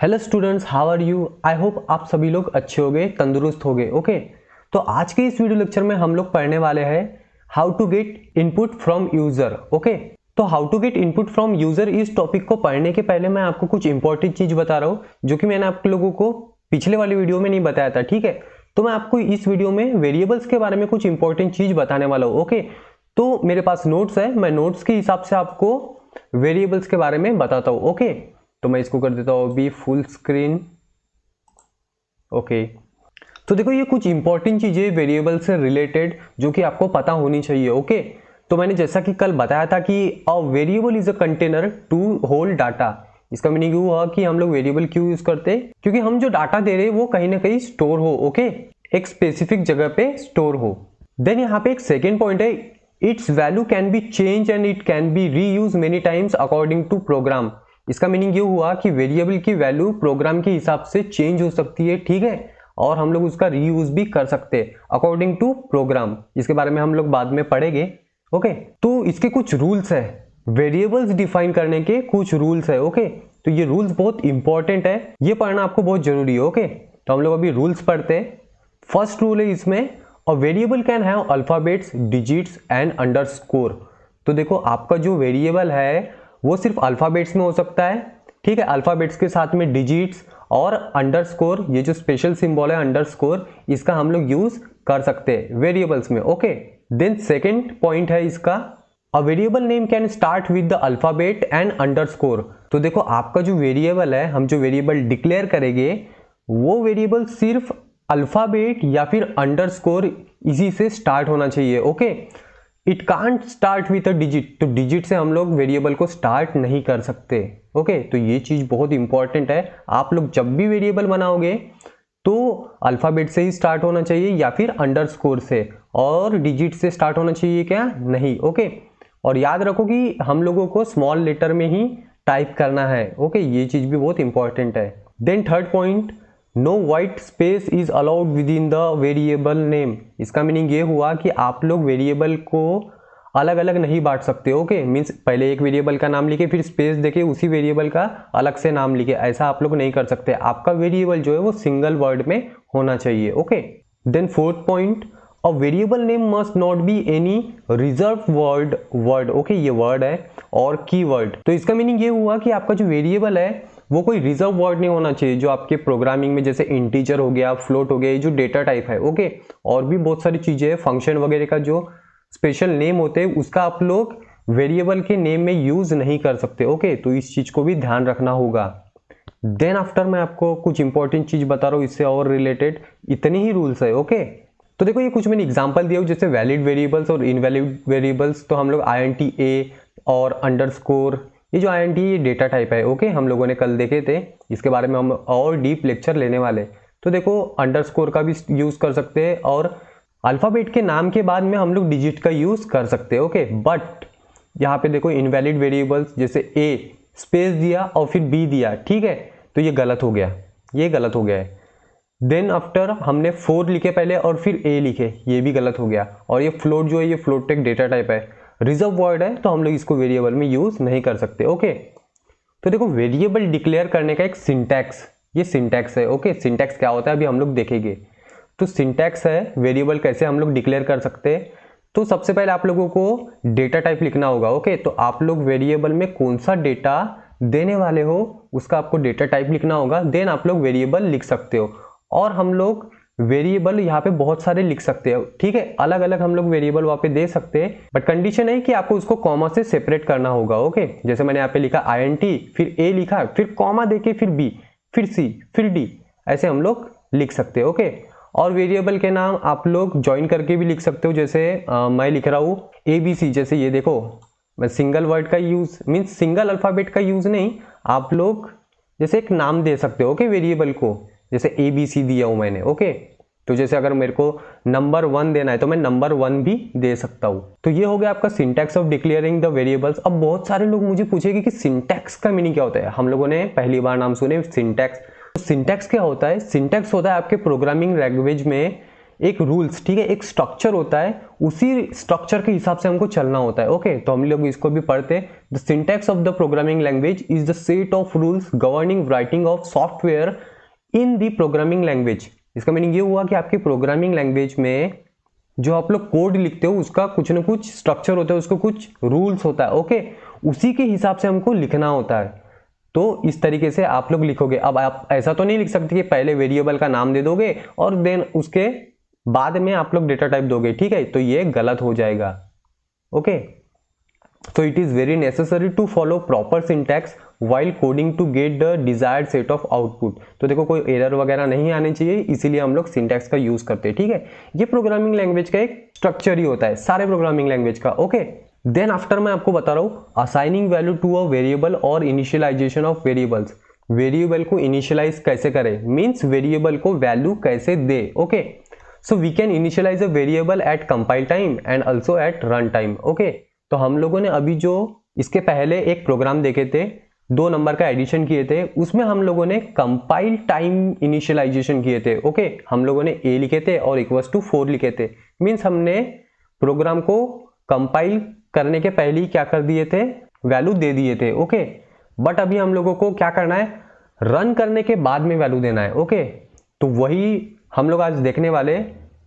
Hello students, how are you. I hope आप सभी लोग अच्छे होंगे, तंदुरुस्त होंगे। ओके, तो आज के इस वीडियो लेक्चर में हम लोग पढ़ने वाले हैं how to get input from user. Okay, तो how to get input from user इस टॉपिक को पढ़ने के पहले मैं आपको कुछ इंपॉर्टेंट चीज बता रहा हूँ जो कि मैंने आप लोगों को पिछले वाली वीडियो में नहीं बताया था। ठीक है, तो मैं आपको इस वीडियो में वेरिएबल्स के बारे में कुछ इंपॉर्टेंट चीज बताने वाला हूँ। ओके, तो मेरे पास नोट्स है, मैं नोट्स के हिसाब से आपको वेरिएबल्स के बारे में बताता हूँ। ओके, तो मैं इसको कर देता हूँ अभी फुल स्क्रीन। ओके, तो देखो ये कुछ इंपॉर्टेंट चीजें वेरिएबल से रिलेटेड जो कि आपको पता होनी चाहिए। ओके, तो मैंने जैसा कि कल बताया था कि a variable is a container to hold data. इसका मीनिंग ये हुआ कि हम लोग वेरिएबल क्यों यूज करते हैं, क्योंकि हम जो डाटा दे रहे हैं वो कहीं ना कहीं स्टोर हो। ओके, एक स्पेसिफिक जगह पे स्टोर हो। देन यहाँ पे एक सेकेंड पॉइंट है, its value can be change and it can be reuse many times according to program. इसका मीनिंग ये हुआ कि वेरिएबल की वैल्यू प्रोग्राम के हिसाब से चेंज हो सकती है। ठीक है, और हम लोग उसका रीयूज भी कर सकते हैं अकॉर्डिंग टू प्रोग्राम। इसके बारे में हम लोग बाद में पढ़ेंगे। ओके, तो इसके कुछ रूल्स है, वेरिएबल्स डिफाइन करने के कुछ रूल्स है। ओके, तो ये रूल्स बहुत इंपॉर्टेंट है, ये पढ़ना आपको बहुत जरूरी है। ओके, तो हम लोग अभी रूल्स पढ़ते हैं। फर्स्ट रूल है इसमें, a variable can have alphabets, digits and underscore. तो देखो आपका जो वेरिएबल है वो सिर्फ अल्फाबेट्स में हो सकता है। ठीक है, अल्फाबेट्स के साथ में डिजिट्स और अंडरस्कोर, ये जो स्पेशल सिंबल है अंडरस्कोर, इसका हम लोग यूज कर सकते हैं वेरिएबल्स में। ओके, देन सेकंड पॉइंट है इसका, अ variable name can start with the alphabet and underscore. तो देखो आपका जो वेरिएबल है, हम जो वेरिएबल डिक्लेयर करेंगे वो वेरिएबल सिर्फ अल्फाबेट या फिर अंडरस्कोर इसी से स्टार्ट होना चाहिए। Okay, it can't start with a digit, तो डिजिट से हम लोग वेरिएबल को स्टार्ट नहीं कर सकते। ओके, तो ये चीज बहुत इंपॉर्टेंट है। आप लोग जब भी वेरिएबल बनाओगे तो अल्फाबेट से ही स्टार्ट होना चाहिए या फिर अंडरस्कोर से, और डिजिट से स्टार्ट होना चाहिए क्या, नहीं। ओके, और याद रखो कि हम लोगों को स्मॉल लेटर में ही टाइप करना है। ओके, ये चीज भी बहुत इंपॉर्टेंट है। Then third point, no white space is allowed within the variable name. इसका मीनिंग ये हुआ कि आप लोग वेरिएबल को अलग अलग नहीं बांट सकते। ओके, मीन्स पहले एक वेरिएबल का नाम लिखे फिर स्पेस देके उसी वेरिएबल का अलग से नाम लिखे, ऐसा आप लोग नहीं कर सकते। आपका वेरिएबल जो है वो सिंगल वर्ड में होना चाहिए। Okay, then fourth point, a variable name must not be any reserve word. Okay, ये वर्ड है और कीवर्ड। तो इसका मीनिंग ये हुआ कि आपका जो वेरिएबल है वो कोई रिजर्व वर्ड नहीं होना चाहिए, जो आपके प्रोग्रामिंग में जैसे इंटीजर हो गया, फ्लोट हो गया, ये जो डेटा टाइप है। ओके, और भी बहुत सारी चीजें हैं, फंक्शन वगैरह का जो स्पेशल नेम होते हैं उसका आप लोग वेरिएबल के नेम में यूज नहीं कर सकते। ओके, तो इस चीज को भी ध्यान रखना होगा। देन आफ्टर मैं आपको कुछ इंपॉर्टेंट चीज बता रहा हूँ इससे और रिलेटेड, इतने ही रूल्स है। ओके, तो देखो ये कुछ मैंने एग्जांपल दिया हूँ, जैसे वैलिड वेरिएबल्स और इनवैलिड वेरिएबल्स। तो हम लोग INT और अंडरस्कोर, ये जो INT ये डेटा टाइप है। ओके, हम लोगों ने कल देखे थे, इसके बारे में हम और डीप लेक्चर लेने वाले। तो देखो अंडरस्कोर का भी यूज कर सकते हैं और अल्फाबेट के नाम के बाद में हम लोग डिजिट का यूज कर सकते हैं। ओके, बट यहाँ पे देखो इनवैलिड वेरिएबल्स जैसे A स्पेस दिया और फिर B दिया, ठीक है, तो ये गलत हो गया, ये गलत हो गया है। देन आफ्टर हमने 4 लिखे पहले और फिर A लिखे, ये भी गलत हो गया। और ये फ्लोट जो है, ये फ्लोट एक डेटा टाइप है, रिजर्व वर्ड है, तो हम लोग इसको वेरिएबल में यूज नहीं कर सकते। ओके, तो देखो वेरिएबल डिक्लेयर करने का एक सिंटैक्स, ये सिंटैक्स है। ओके, सिंटैक्स क्या होता है अभी हम लोग देखेंगे। तो सिंटैक्स है वेरिएबल कैसे हम लोग डिक्लेयर कर सकते हैं। तो सबसे पहले आप लोगों को डेटा टाइप लिखना होगा। ओके, तो आप लोग वेरिएबल में कौन सा डेटा देने वाले हो उसका आपको डेटा टाइप लिखना होगा। देन आप लोग वेरिएबल लिख सकते हो, और हम लोग वेरिएबल यहाँ पे बहुत सारे लिख सकते हैं। ठीक है, अलग अलग हम लोग वेरिएबल वहाँ पे दे सकते हैं, बट कंडीशन है कि आपको उसको कॉमा से सेपरेट करना होगा। ओके, जैसे मैंने यहाँ पे लिखा INT, फिर A लिखा, फिर कॉमा देके फिर B, फिर C, फिर D, ऐसे हम लोग लिख सकते हैं। ओके, और वेरिएबल के नाम आप लोग ज्वाइन करके भी लिख सकते हो, जैसे मैं लिख रहा हूँ ABC, जैसे ये देखो मैं सिंगल वर्ड का यूज मीन्स सिंगल अल्फाबेट का यूज नहीं, आप लोग जैसे एक नाम दे सकते हो। ओके, वेरिएबल को जैसे ABC दिया हूं मैंने। ओके, तो जैसे अगर मेरे को नंबर 1 देना है तो मैं नंबर 1 भी दे सकता हूं। तो ये हो गया आपका syntax of declaring the variables. अब बहुत सारे लोग मुझे पूछेंगे कि सिंटैक्स का मीनिंग क्या होता है। हम लोगों ने पहली बार नाम सुने सिंटैक्स। तो सिंटैक्स क्या होता है, सिंटैक्स होता है आपके प्रोग्रामिंग लैंग्वेज में एक रूल्स, ठीक है, एक स्ट्रक्चर होता है, उसी स्ट्रक्चर के हिसाब से हमको चलना होता है। ओके, तो हम लोग इसको भी पढ़ते हैं। The syntax of the programming language is the set of rules governing writing of software in the programming language. इसका मीनिंग ये हुआ कि आपकी प्रोग्रामिंग लैंग्वेज में जो आप लोग कोड लिखते हो उसका कुछ ना कुछ स्ट्रक्चर होता है, उसको कुछ रूल्स होता है। ओके, उसी के हिसाब से हमको लिखना होता है। तो इस तरीके से आप लोग लिखोगे। अब आप ऐसा तो नहीं लिख सकते कि पहले वेरिएबल का नाम दे दोगे और देन उसके बाद में आप लोग डेटा टाइप दोगे, ठीक है, तो ये गलत हो जाएगा। ओके, तो it is very necessary to follow proper syntax while coding to get the desired set of output. तो देखो कोई एरर वगैरह नहीं आने चाहिए, इसीलिए हम लोग सिंटैक्स का यूज करते हैं, ठीक है। ये प्रोग्रामिंग लैंग्वेज का एक स्ट्रक्चर ही होता है, सारे प्रोग्रामिंग लैंग्वेज का। ओके, देन आफ्टर मैं आपको बता रहा हूं assigning value to a variable और इनिशियलाइजेशन ऑफ वेरिएबल्स। वेरिएबल को इनिशियलाइज कैसे करें, मींस वेरिएबल को वैल्यू कैसे दे। Okay, so we can initialize a variable at compile time and also at run time. Okay, तो हम लोगों ने अभी जो इसके पहले एक प्रोग्राम देखे थे, 2 नंबर का एडिशन किए थे, उसमें हम लोगों ने कंपाइल टाइम इनिशियलाइजेशन किए थे। ओके, हम लोगों ने a लिखे थे और इक्वल्स टू 4 लिखे थे, मींस हमने प्रोग्राम को कंपाइल करने के पहले ही क्या कर दिए थे, वैल्यू दे दिए थे। ओके, बट अभी हम लोगों को क्या करना है, रन करने के बाद में वैल्यू देना है। ओके, तो वही हम लोग आज देखने वाले,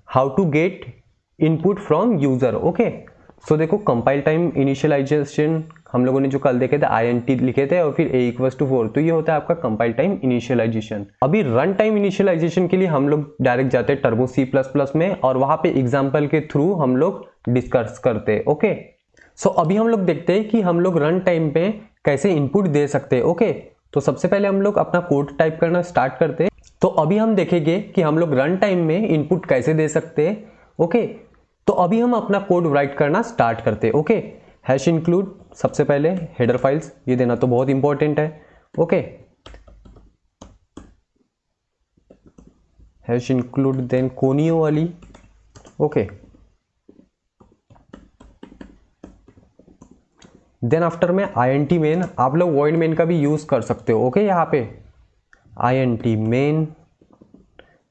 how to get input from user. Okay, so देखो कंपाइल टाइम इनिशियलाइजेशन हम लोगों ने जो कल देखे थे INT लिखे थे और फिर a इक्वल्स टू 4, तो ये होता है आपका कंपाइल टाइम इनिशियलाइजेशन। अभी रन टाइम इनिशियलाइजेशन के लिए हम लोग डायरेक्ट जाते हैं टर्बो C++ में और वहां पे एग्जांपल के थ्रू हम लोग डिस्कस करते हैं। ओके, सो अभी हम लोग देखते हैं कि हम लोग रन टाइम पे कैसे इनपुट दे सकते हैं। ओके, तो सबसे पहले हम लोग अपना कोड टाइप करना स्टार्ट करते हैं। तो अभी हम देखेंगे कि हम लोग रन टाइम में इनपुट कैसे दे सकते हैं। ओके, तो अभी हम अपना कोड राइट करना स्टार्ट करते हैं। ओके, हैश इंक्लूड, सबसे पहले हेडर फाइल्स ये देना तो बहुत इंपॉर्टेंट है। ओके, हैश इंक्लूड देन कोनियो वाली। ओके, देन आफ्टर में INT मेन, आप लोग वॉइड मेन का भी यूज कर सकते हो। ओके, यहाँ पे INT मेन,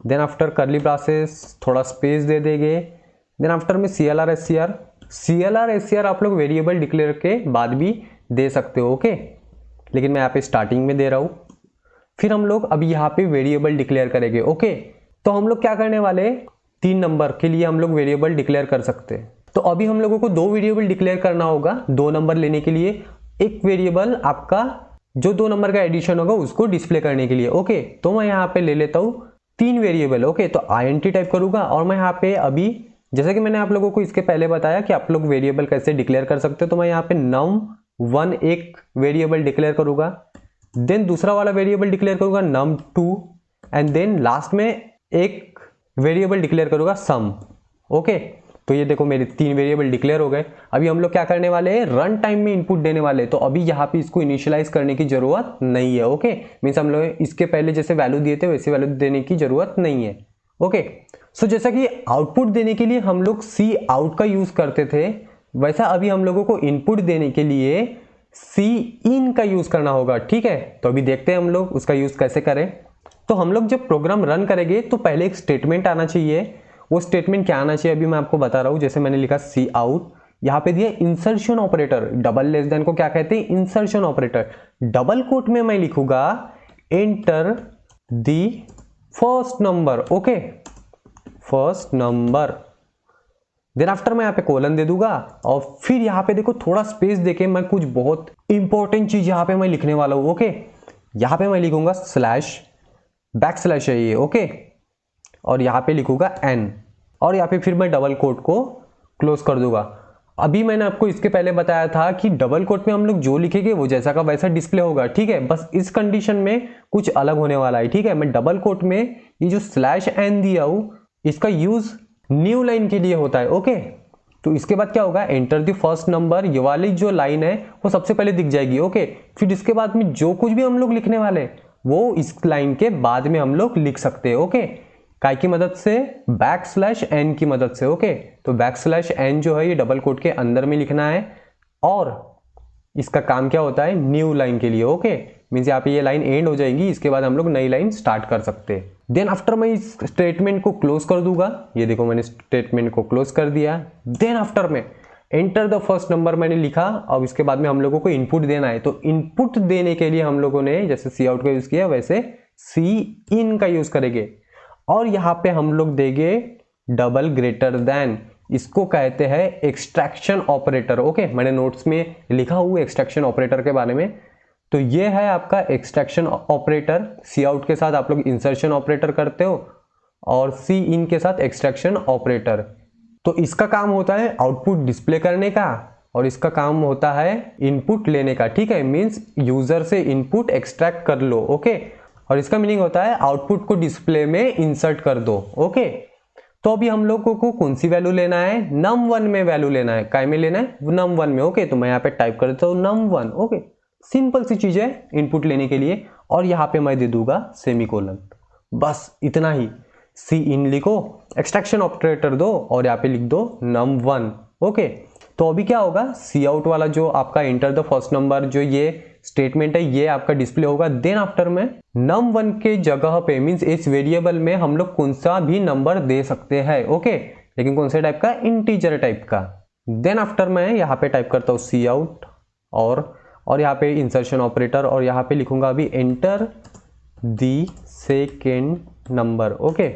देन आफ्टर करली ब्रासेस, थोड़ा स्पेस दे देंगे। देन आफ्टर में CLR SCR आप लोग वेरिएबल डिक्लेयर के बाद भी दे सकते हो। ओके, लेकिन मैं यहाँ पे स्टार्टिंग में दे रहा हूं। फिर हम लोग अभी यहाँ पे वेरिएबल डिक्लेयर करेंगे। ओके, तो हम लोग क्या करने वाले, 3 नंबर के लिए हम लोग वेरिएबल डिक्लेयर कर सकते हैं। तो अभी हम लोगों को 2 वेरिएबल डिक्लेयर करना होगा 2 नंबर लेने के लिए। एक वेरिएबल आपका जो 2 नंबर का एडिशन होगा उसको डिस्प्ले करने के लिए। ओके, तो मैं यहाँ पे ले लेता हूँ 3 वेरिएबल। ओके, तो INT टाइप करूंगा और मैं यहाँ पे अभी, जैसे कि मैंने आप लोगों को इसके पहले बताया कि आप लोग वेरिएबल कैसे डिक्लेयर कर सकते हो, तो मैं यहाँ पे num1 एक वेरिएबल डिक्लेयर करूंगा, देन दूसरा वाला वेरिएबल डिक्लेयर करूंगा num2 एंड देन लास्ट में एक वेरिएबल डिक्लेयर करूंगा sum। ओके, तो ये देखो मेरे 3 वेरिएबल डिक्लेयर हो गए। अभी हम लोग क्या करने वाले हैं, रन टाइम में इनपुट देने वाले हैं। तो अभी यहाँ पे इसको इनिशियलाइज करने की जरूरत नहीं है। ओके, मीन्स हम लोग इसके पहले जैसे वैल्यू दिए थे वैसे वैल्यू देने की जरूरत नहीं है। ओके, सो जैसा कि आउटपुट देने के लिए हम लोग Cout का यूज करते थे, वैसा अभी हम लोगों को इनपुट देने के लिए Cin का यूज करना होगा। ठीक है, तो अभी देखते हैं हम लोग उसका यूज कैसे करें। तो हम लोग जब प्रोग्राम रन करेंगे तो पहले एक स्टेटमेंट आना चाहिए। वो स्टेटमेंट क्या आना चाहिए अभी मैं आपको बता रहा हूं। जैसे मैंने लिखा Cout, यहाँ पे दिया insertion operator, double less than को क्या कहते हैं, इंसर्शन ऑपरेटर। डबल कोट में मैं लिखूंगा enter the first number. Okay, first number, then after मैं यहाँ पे कोलन दे दूंगा और फिर यहाँ पे देखो थोड़ा स्पेस देके मैं कुछ बहुत इंपॉर्टेंट चीज यहाँ पे मैं लिखने वाला हूँ। ओके, यहाँ पे मैं लिखूंगा स्लैश, बैकस्लैश है ये। ओके, और यहाँ पे लिखूंगा n और यहाँ पे फिर मैं डबल कोट को क्लोज कर दूंगा। अभी मैंने आपको इसके पहले बताया था कि डबल कोट में हम लोग जो लिखेंगे वो जैसा का वैसा डिस्प्ले होगा। ठीक है, बस इस कंडीशन में कुछ अलग होने वाला है। ठीक है, मैं डबल कोट में ये जो स्लैश n दिया हूं इसका यूज न्यू लाइन के लिए होता है। ओके, तो इसके बाद क्या होगा, एंटर द फर्स्ट नंबर, ये वाली जो लाइन है वो सबसे पहले दिख जाएगी। ओके, फिर इसके बाद में जो कुछ भी हम लोग लिखने वाले हैं वो इस लाइन के बाद में हम लोग लिख सकते हैं। ओके, काय की मदद से, बैकस्लैश n की मदद से। ओके, तो बैकस्लैश n जो है ये डबल कोट के अंदर में लिखना है और इसका काम क्या होता है, न्यू लाइन के लिए। ओके, मीन्स यहाँ पे ये लाइन एंड हो जाएगी, इसके बाद हम लोग नई लाइन स्टार्ट कर सकते हैं। देन आफ्टर मैं इस स्टेटमेंट को क्लोज कर दूंगा, ये देखो मैंने स्टेटमेंट को क्लोज कर दिया। देन आफ्टर में एंटर द फर्स्ट नंबर मैंने लिखा। अब इसके बाद में हम लोगों को इनपुट देना है, तो इनपुट देने के लिए हम लोगों ने जैसे सी आउट का यूज किया वैसे सी इन का यूज करेंगे, और यहाँ पे हम लोग देंगे डबल ग्रेटर देन, इसको कहते हैं एक्सट्रैक्शन ऑपरेटर। ओके, मैंने नोट्स में लिखा हुआ एक्सट्रैक्शन ऑपरेटर के बारे में। तो ये है आपका एक्सट्रैक्शन ऑपरेटर। सी आउट के साथ आप लोग इंसर्शन ऑपरेटर करते हो और सी इन के साथ एक्सट्रैक्शन ऑपरेटर। तो इसका काम होता है आउटपुट डिस्प्ले करने का और इसका काम होता है इनपुट लेने का। ठीक है, मीन्स यूजर से इनपुट एक्सट्रैक्ट कर लो। ओके, और इसका मीनिंग होता है आउटपुट को डिस्प्ले में इंसर्ट कर दो। ओके, तो अभी हम लोगों को कौन सी वैल्यू लेना है, num1 में वैल्यू लेना है। काय में लेना है, num1 में। ओके, तो मैं यहाँ पे टाइप कर देता हूँ num1। ओके, सिंपल सी चीज है इनपुट लेने के लिए, और यहाँ पे मैं दे दूंगा सेमीकोलन। बस इतना ही। सी इन लिखो, एक्सट्रैक्शन ऑपरेटर दो और यहाँ पे लिख दो num1। ओके, तो अभी क्या होगा, सी आउट वाला जो आपका एंटर द फर्स्ट नंबर जो ये स्टेटमेंट है ये आपका डिस्प्ले होगा। देन आफ्टर में num1 के जगह पे मींस इस वेरिएबल में हम लोग कौन सा भी नंबर दे सकते हैं। ओके, लेकिन कौन से टाइप का, इंटीजर टाइप का। देन आफ्टर मैं यहाँ पे टाइप करता हूँ सी आउट और यहाँ पे इंसर्शन ऑपरेटर, और यहाँ पे लिखूंगा अभी enter the second number. Okay,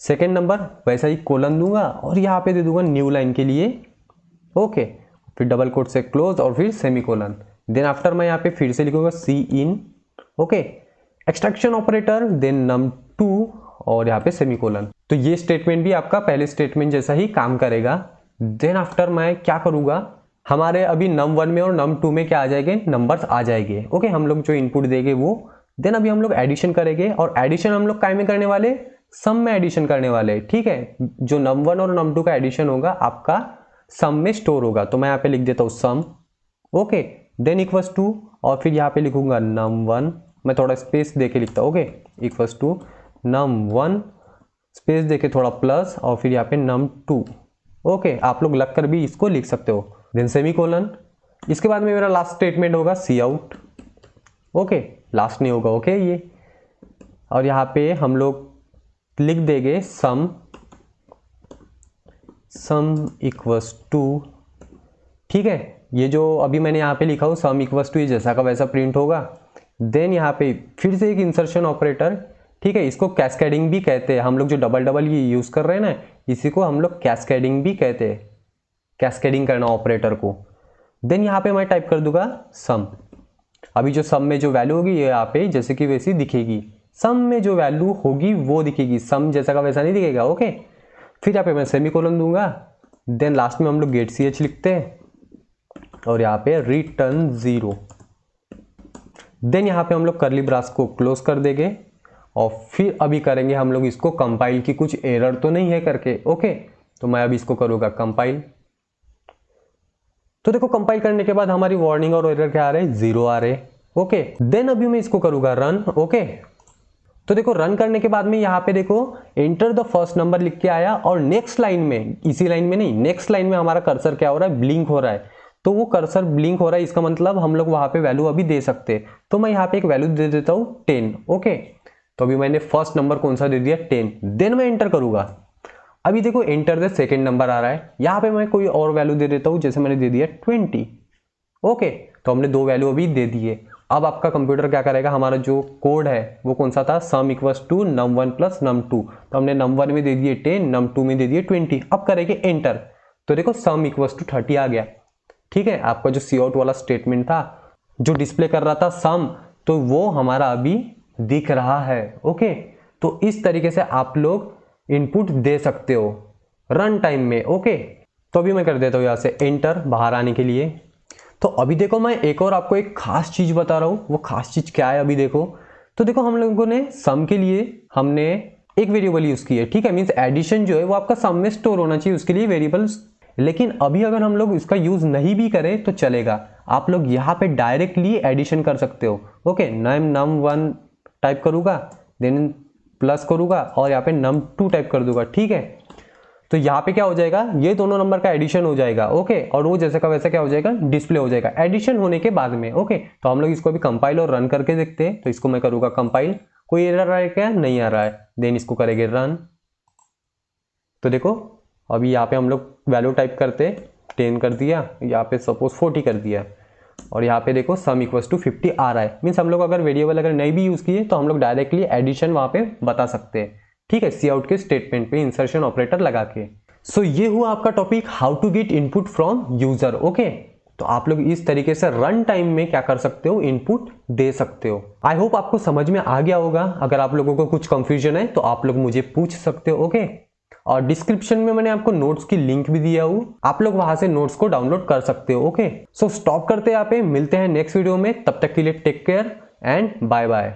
second number, वैसा ही कोलन दूंगा और यहाँ पे दे दूंगा न्यू लाइन के लिए। ओके, फिर डबल कोट से क्लोज और फिर सेमीकोलन। देन आफ्टर मैं यहाँ पे फिर से लिखूंगा cin. Okay, extraction operator, then num2 और यहाँ पे सेमीकोलन। तो ये स्टेटमेंट भी आपका पहले स्टेटमेंट जैसा ही काम करेगा। देन आफ्टर मैं क्या करूंगा, हमारे अभी num1 में और num2 में क्या आ जाएंगे, नंबर्स आ जाएंगे। ओके, हम लोग जो इनपुट देंगे वो। देन अभी हम लोग एडिशन करेंगे, और एडिशन हम लोग काय में करने वाले, सम में एडिशन करने वाले। ठीक है, जो num1 और num2 का एडिशन होगा आपका सम में स्टोर होगा। तो मैं यहाँ पे लिख देता हूँ सम। ओके, देन इक्वल्स टू, और फिर यहाँ पे लिखूंगा num1, मैं थोड़ा स्पेस देके लिखता हूँ। Okay, equals to num1 space देके थोड़ा प्लस और फिर यहाँ पे num2। ओके, आप लोग लग कर भी इसको लिख सकते हो। Then semicolon. इसके बाद में मेरा लास्ट स्टेटमेंट होगा सी आउट। ओके, लास्ट नहीं होगा। ओके, ये और यहाँ पे हम लोग लिख देंगे सम इक्वल्स टू। ठीक है, ये जो अभी मैंने यहाँ पे लिखा हूँ सम इक्वल्स टू, ये जैसा का वैसा प्रिंट होगा। देन यहाँ पे फिर से एक इंसर्शन ऑपरेटर। ठीक है, इसको कैस्केडिंग भी कहते हैं। हम लोग जो डबल ये यूज कर रहे हैं ना, इसी को हम लोग कैस्केडिंग भी कहते हैं, कैस्केडिंग करना ऑपरेटर को। देन यहाँ पे मैं टाइप कर दूंगा सम। अभी जो सम में जो वैल्यू होगी ये यहाँ पे जैसे कि वैसी दिखेगी, सम में जो वैल्यू होगी वो दिखेगी, सम जैसा का वैसा नहीं दिखेगा। ओके, फिर यहाँ पे मैं सेमीकोलन दूंगा। देन लास्ट में हम लोग गेट ch लिखते हैं और यहाँ पे रिटर्न 0। देन यहाँ पे हम लोग करली ब्रास को क्लोज कर देंगे, और फिर अभी करेंगे हम लोग इसको कंपाइल की, कुछ एरर तो नहीं है करके। ओके, तो मैं अभी इसको करूँगा कंपाइल। तो देखो कंपाइल करने के बाद हमारी वार्निंग और एरर क्या आ रहे हैं, 0 आ रहे। ओके, देन अभी मैं इसको करूँगा रन। ओके, तो देखो रन करने के बाद में यहाँ पे देखो एंटर द फर्स्ट नंबर लिख के आया, और नेक्स्ट लाइन में, इसी लाइन में नहीं, नेक्स्ट लाइन में हमारा कर्सर क्या हो रहा है, ब्लिंक हो रहा है। तो वो कर्सर ब्लिंक हो रहा है, इसका मतलब हम लोग वहां पे वैल्यू अभी दे सकते हैं। तो मैं यहाँ पे एक वैल्यू दे देता हूँ 10। ओके, तो अभी मैंने फर्स्ट नंबर कौन सा दे दिया, 10। देन मैं एंटर करूंगा। अभी देखो एंटर द सेकेंड नंबर आ रहा है, यहाँ पे मैं कोई और वैल्यू दे देता हूँ, जैसे मैंने दे दिया 20। ओके, तो हमने 2 वैल्यू अभी दे दिए। अब आपका कंप्यूटर क्या करेगा, हमारा जो कोड है वो कौन सा था, सम equals to num1 plus num2। तो हमने num1 में दे दिए 10, num2 में दे दिए 20। अब करेंगे एंटर, तो देखो सम इक्वल्स टू 30 आ गया। ठीक है, आपका जो सी आउट वाला स्टेटमेंट था जो डिस्प्ले कर रहा था सम, तो वो हमारा अभी दिख रहा है। ओके, तो इस तरीके से आप लोग इनपुट दे सकते हो रन टाइम में। ओके, तो अभी मैं कर देता हूँ यहाँ से एंटर बाहर आने के लिए। तो अभी देखो मैं एक और आपको एक खास चीज बता रहा हूँ, वो खास चीज क्या है अभी देखो। तो देखो हम लोगों ने सम के लिए हमने एक वेरिएबल यूज की है। ठीक है, मीन्स एडिशन जो है वो आपका सम में स्टोर होना चाहिए, उसके लिए वेरिएबल्स। लेकिन अभी अगर हम लोग इसका यूज नहीं भी करें तो चलेगा, आप लोग यहाँ पे डायरेक्टली एडिशन कर सकते हो। ओके, num1 टाइप करूंगा, देन प्लस करूंगा और यहाँ पे num2 टाइप कर दूंगा। ठीक है, तो यहाँ पे क्या हो जाएगा, ये दोनों नंबर का एडिशन हो जाएगा, ओके, और वो जैसे का वैसा क्या हो जाएगा, डिस्प्ले हो जाएगा एडिशन होने के बाद में, ओके। तो हम लोग इसको भी कंपाइल और रन करके देखते हैं। तो इसको मैं करूँगा कंपाइल, कोई एरर आ रहा है क्या, नहीं आ रहा है, देन इसको करेंगे रन। तो देखो अभी यहाँ पे हम लोग वैल्यू टाइप करते, 10 कर दिया, यहाँ पे सपोज 40 कर दिया, और यहाँ पे देखो सम इक्वल्स टू 50 आ रहा है। मीन्स हम लोग अगर वेरिएबल अगर नहीं भी यूज किए तो हम लोग डायरेक्टली एडिशन वहाँ पे बता सकते हैं, ठीक है, सी आउट के स्टेटमेंट पे इंसर्शन ऑपरेटर लगा के। सो ये हुआ आपका topic, how to get input from user, okay. तो आप लोग इस तरीके से रन टाइम में क्या कर सकते हो, इनपुट दे सकते हो। आई होप आपको समझ में आ गया होगा। अगर आप लोगों को कुछ कंफ्यूजन है तो आप लोग मुझे पूछ सकते हो, ओके। और डिस्क्रिप्शन में मैंने आपको नोट्स की लिंक भी दिया हूँ, आप लोग वहां से नोट्स को डाउनलोड कर सकते हो, ओके। सो स्टॉप करते हैं यहाँ पे, मिलते हैं नेक्स्ट वीडियो में, तब तक के लिए take care and bye bye.